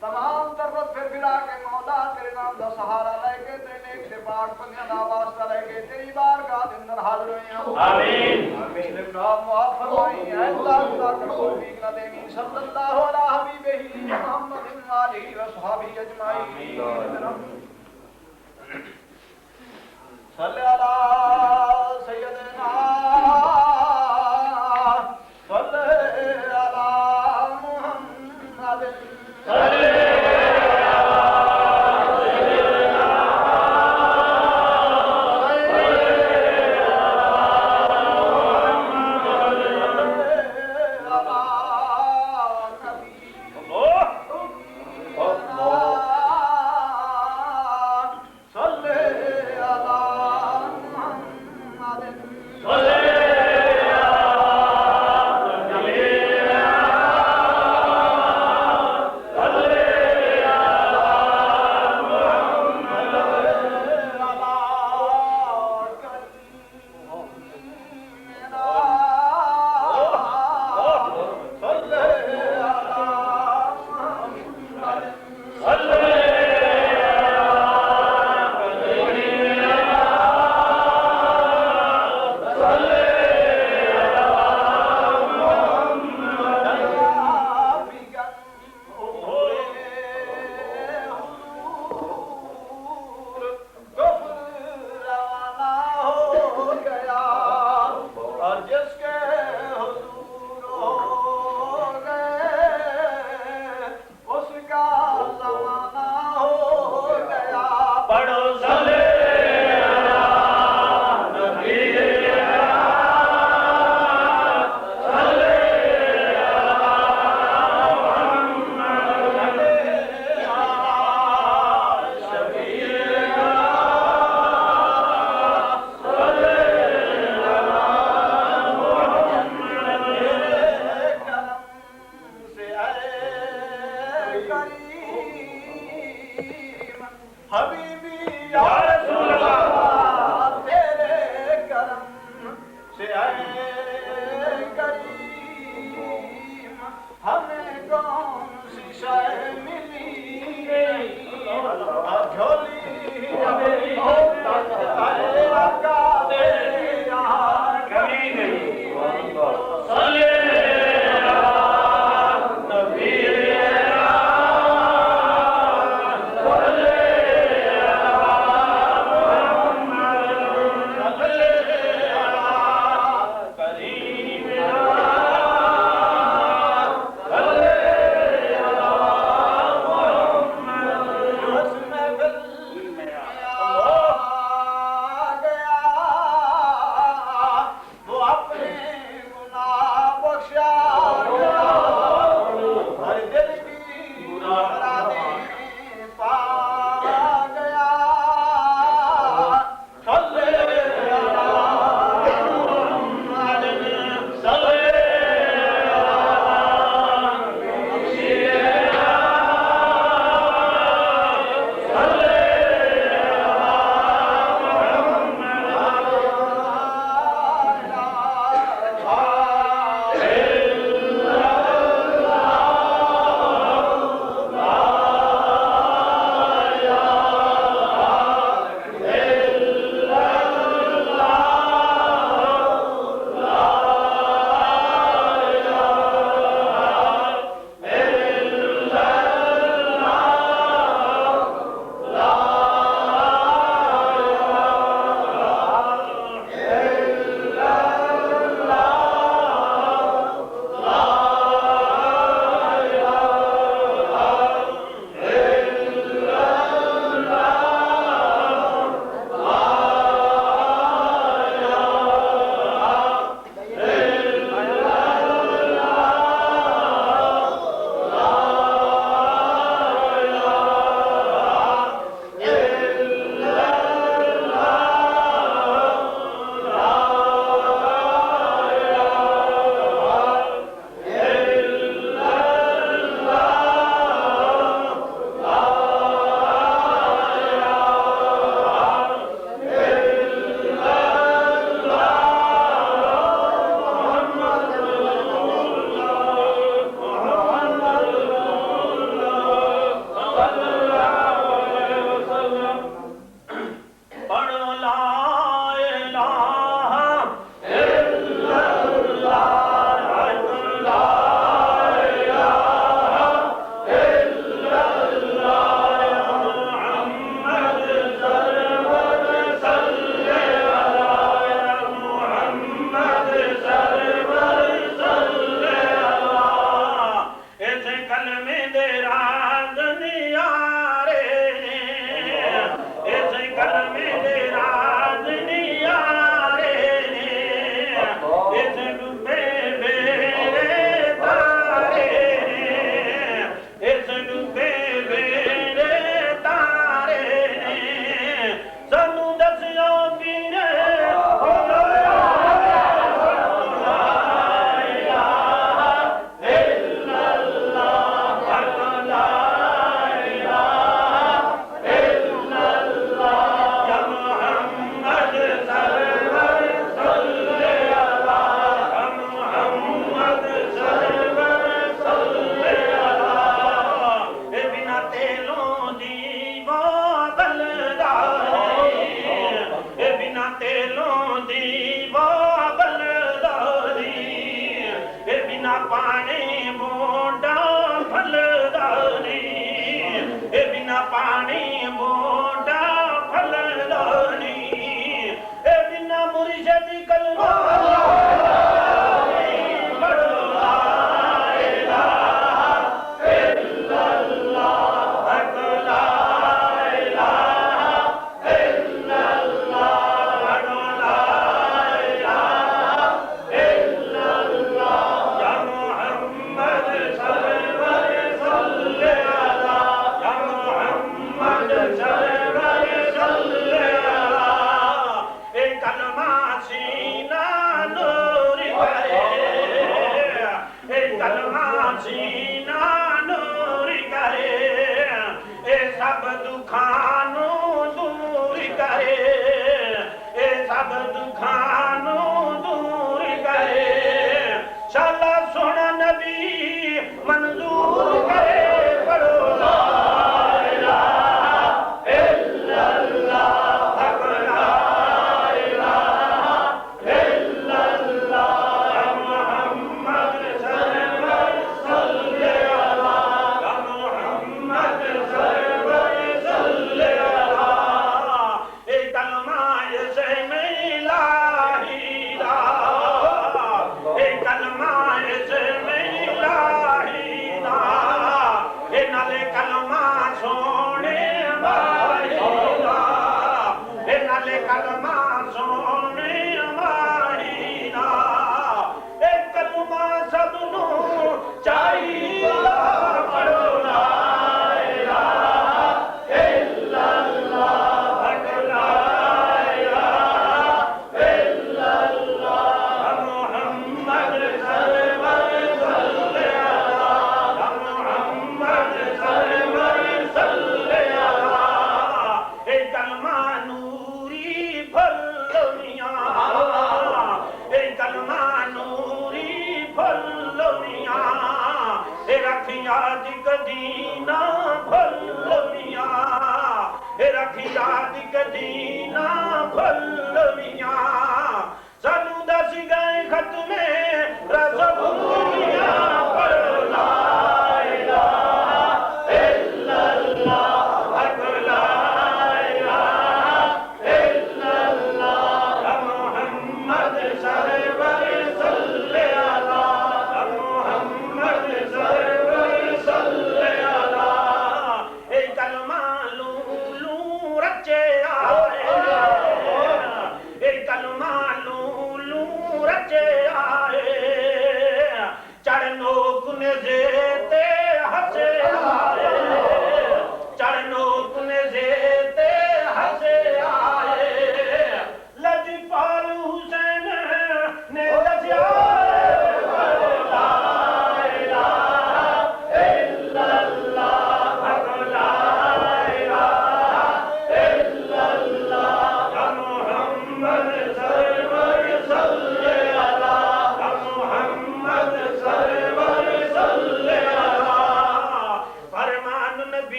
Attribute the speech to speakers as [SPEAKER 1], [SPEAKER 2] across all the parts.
[SPEAKER 1] तमाम जरूरत फिर फिरा के मौला तेरे नाम का सहारा लेके तेरे नेक से पाक बंदियां दा वास्ता लेके तेरी बारगाह के अंदर हाजिर हुए हैं। आमीन आमीन। नाम माफ फरमाई है अल्लाह खुदा का तौफीक ना देनी सल्लल्लाहु अलैहि हबीबिही मुहम्मद आलिही व सहाबी अजमाइन। सल्ले अला सय्यदना सल्ले अला मुहम्मद सल्ले
[SPEAKER 2] दी कलमा
[SPEAKER 3] Sallallahu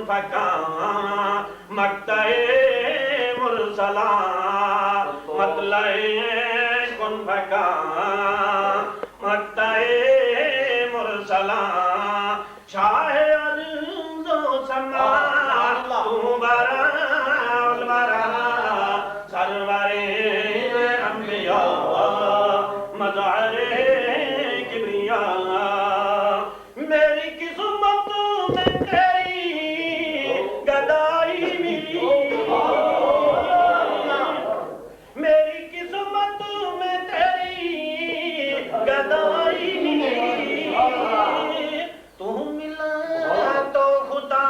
[SPEAKER 2] फका मक्ताए मुरसला मतलाए कुन फका मक्ताए मुरसला शाह अर्ज़ो समा तू बरा बरा सरवरे अंबिया मज़हरे किबरिया मेरी किस्मत में तेरी गदाई मिली मेरी किस्मत में तेरी गदाई मिली तू मिला तो खुदा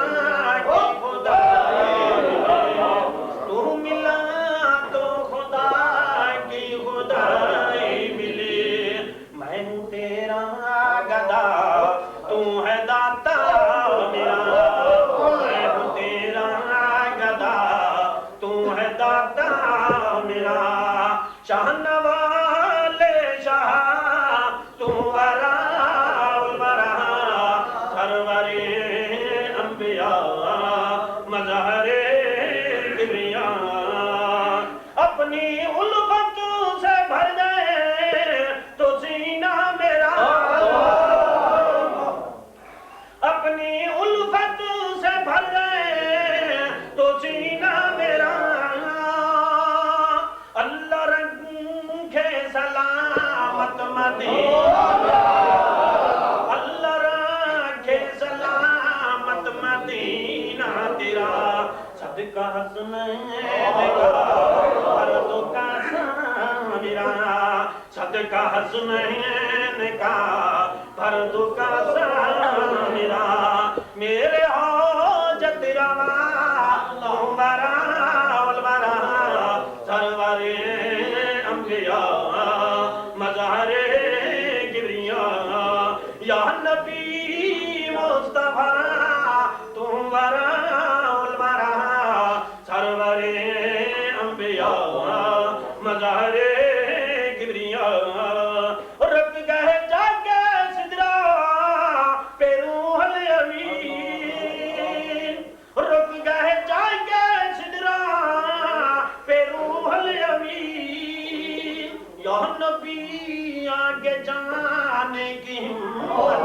[SPEAKER 2] की खुदाई तू मिला तो खुदा की खुदाई मिली मैं हूँ तेरा गदा तू है दाता मेरा मैं हूँ तेरा गदा तू है दाता मेरा शाहनवाले शाह तू वरा वरा सरवरे अंबिया मज़हरे किबरिया अपनी उल्फत से भर जाए तो सीना मेरा अपनी उल्फत से भर जाए तो सीना मेरा अल्लाह रखे सलामत मदीना अल्लाह रखे सलामत मदीना तेरा सदका हसनैन का फर्दों का सामिरा सदका हसनैन का फर्दों का सामिरा मेरे हाजत रवा बरा बरा सरवरे अंबिया मज़हरे किबरिया या नबी मुस्तफा तू बरा बरा सरवरे अंबिया मज़हरे किबरिया रुक गए जाके सिदरा पे रूहल अमीन रुक गए जाके सिदरा पे रूहल अमीन या नबी आगे जाने की हिम्मत